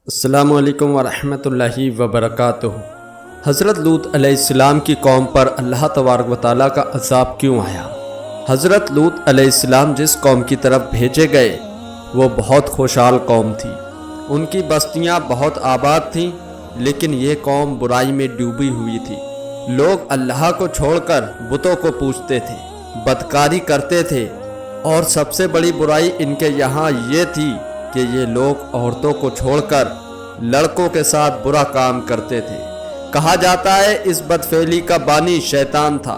السلام علیکم ورحمۃ اللہ وبرکاتہ۔ حضرت لوط علیہ السلام کی قوم پر اللہ تبارک و تعالیٰ کا عذاب کیوں آیا؟ حضرت لوط علیہ السلام جس قوم کی طرف بھیجے گئے وہ بہت خوشحال قوم تھی۔ ان کی بستیاں بہت آباد تھیں، لیکن یہ قوم برائی میں ڈوبی ہوئی تھی۔ لوگ اللہ کو چھوڑ کر بتوں کو پوجتے تھے، بدکاری کرتے تھے، اور سب سے بڑی برائی ان کے یہاں یہ تھی کہ یہ لوگ عورتوں کو چھوڑ کر لڑکوں کے ساتھ برا کام کرتے تھے۔ کہا جاتا ہے اس بدفعلی کا بانی شیطان تھا۔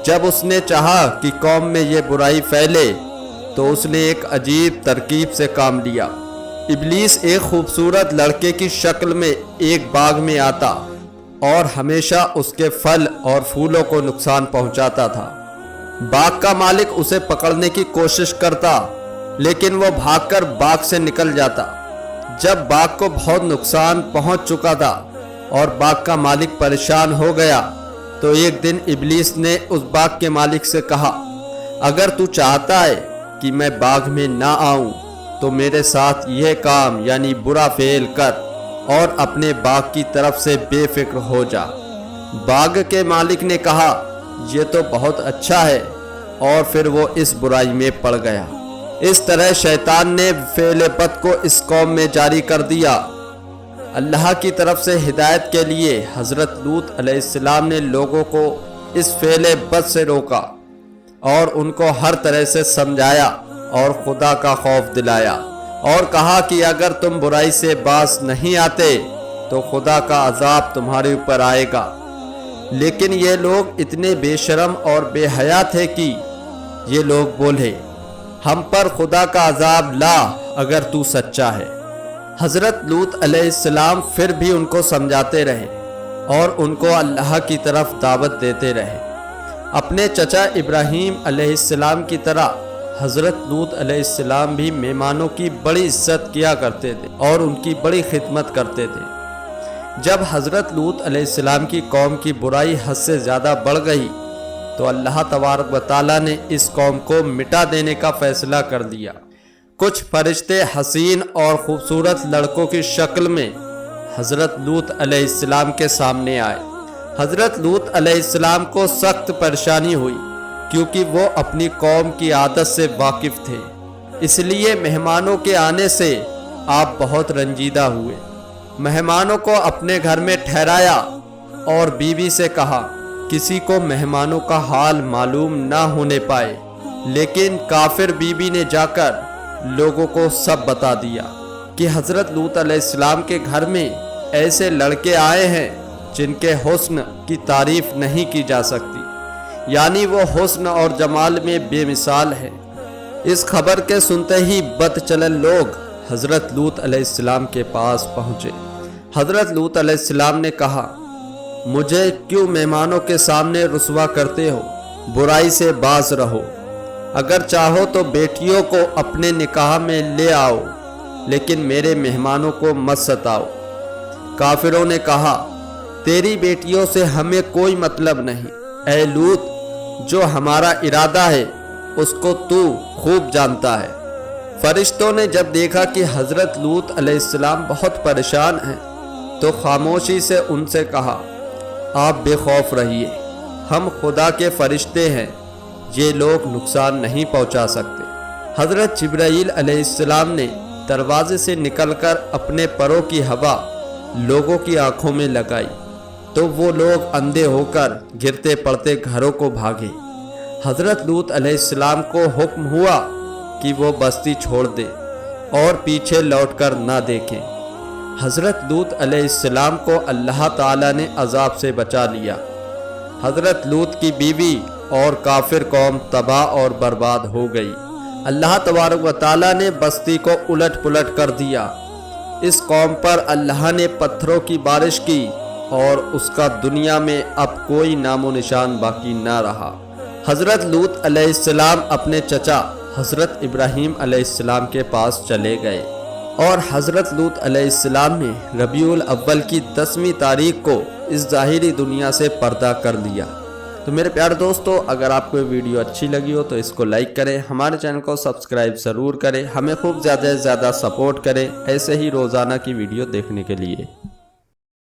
جب اس نے چاہا کہ قوم میں یہ برائی پھیلے تو اس نے ایک عجیب ترکیب سے کام لیا۔ ابلیس ایک خوبصورت لڑکے کی شکل میں ایک باغ میں آتا اور ہمیشہ اس کے پھل اور پھولوں کو نقصان پہنچاتا تھا۔ باغ کا مالک اسے پکڑنے کی کوشش کرتا، لیکن وہ بھاگ کر باغ سے نکل جاتا۔ جب باغ کو بہت نقصان پہنچ چکا تھا اور باغ کا مالک پریشان ہو گیا تو ایک دن ابلیس نے اس باغ کے مالک سے کہا، اگر تو چاہتا ہے کہ میں باغ میں نہ آؤں تو میرے ساتھ یہ کام یعنی برا فعل کر اور اپنے باغ کی طرف سے بے فکر ہو جا۔ باغ کے مالک نے کہا، یہ تو بہت اچھا ہے، اور پھر وہ اس برائی میں پڑ گیا۔ اس طرح شیطان نے فعل بد کو اس قوم میں جاری کر دیا۔ اللہ کی طرف سے ہدایت کے لیے حضرت لوط علیہ السلام نے لوگوں کو اس فعل بد سے روکا اور ان کو ہر طرح سے سمجھایا اور خدا کا خوف دلایا، اور کہا کہ اگر تم برائی سے باز نہیں آتے تو خدا کا عذاب تمہارے اوپر آئے گا۔ لیکن یہ لوگ اتنے بے شرم اور بے حیا تھے کہ یہ لوگ بولے، ہم پر خدا کا عذاب لا اگر تو سچا ہے۔ حضرت لوط علیہ السلام پھر بھی ان کو سمجھاتے رہے اور ان کو اللہ کی طرف دعوت دیتے رہے۔ اپنے چچا ابراہیم علیہ السلام کی طرح حضرت لوط علیہ السلام بھی مہمانوں کی بڑی عزت کیا کرتے تھے اور ان کی بڑی خدمت کرتے تھے۔ جب حضرت لوط علیہ السلام کی قوم کی برائی حد سے زیادہ بڑھ گئی تو اللہ تبارک و تعالیٰ نے اس قوم کو مٹا دینے کا فیصلہ کر دیا۔ کچھ فرشتے حسین اور خوبصورت لڑکوں کی شکل میں حضرت لوط علیہ السلام کے سامنے آئے۔ حضرت لوط علیہ السلام کو سخت پریشانی ہوئی کیونکہ وہ اپنی قوم کی عادت سے واقف تھے، اس لیے مہمانوں کے آنے سے آپ بہت رنجیدہ ہوئے۔ مہمانوں کو اپنے گھر میں ٹھہرایا اور بیوی سے کہا کسی کو مہمانوں کا حال معلوم نہ ہونے پائے، لیکن کافر بیوی نے جا کر لوگوں کو سب بتا دیا کہ حضرت لوط علیہ السلام کے گھر میں ایسے لڑکے آئے ہیں جن کے حسن کی تعریف نہیں کی جا سکتی، یعنی وہ حسن اور جمال میں بے مثال ہے۔ اس خبر کے سنتے ہی بد چلن لوگ حضرت لوط علیہ السلام کے پاس پہنچے۔ حضرت لوط علیہ السلام نے کہا، مجھے کیوں مہمانوں کے سامنے رسوا کرتے ہو؟ برائی سے باز رہو۔ اگر چاہو تو بیٹیوں کو اپنے نکاح میں لے آؤ، لیکن میرے مہمانوں کو مت ستاؤ۔ کافروں نے کہا، تیری بیٹیوں سے ہمیں کوئی مطلب نہیں، اے لوط، جو ہمارا ارادہ ہے اس کو تو خوب جانتا ہے۔ فرشتوں نے جب دیکھا کہ حضرت لوط علیہ السلام بہت پریشان ہیں تو خاموشی سے ان سے کہا، آپ بے خوف رہیے، ہم خدا کے فرشتے ہیں، یہ لوگ نقصان نہیں پہنچا سکتے۔ حضرت جبرائیل علیہ السلام نے دروازے سے نکل کر اپنے پروں کی ہوا لوگوں کی آنکھوں میں لگائی تو وہ لوگ اندھے ہو کر گرتے پڑتے گھروں کو بھاگے۔ حضرت لوط علیہ السلام کو حکم ہوا کہ وہ بستی چھوڑ دے اور پیچھے لوٹ کر نہ دیکھیں۔ حضرت لوط علیہ السلام کو اللہ تعالیٰ نے عذاب سے بچا لیا۔ حضرت لوط کی بیوی اور کافر قوم تباہ اور برباد ہو گئی۔ اللہ تبارک و تعالیٰ نے بستی کو الٹ پلٹ کر دیا۔ اس قوم پر اللہ نے پتھروں کی بارش کی اور اس کا دنیا میں اب کوئی نام و نشان باقی نہ رہا۔ حضرت لوط علیہ السلام اپنے چچا حضرت ابراہیم علیہ السلام کے پاس چلے گئے اور حضرت لوط علیہ السلام نے ربیع الاول کی 10ویں تاریخ کو اس ظاہری دنیا سے پردہ کر لیا۔ تو میرے پیارے دوستو، اگر آپ کو یہ ویڈیو اچھی لگی ہو تو اس کو لائک کریں، ہمارے چینل کو سبسکرائب ضرور کریں، ہمیں خوب زیادہ سے زیادہ سپورٹ کریں ایسے ہی روزانہ کی ویڈیو دیکھنے کے لیے۔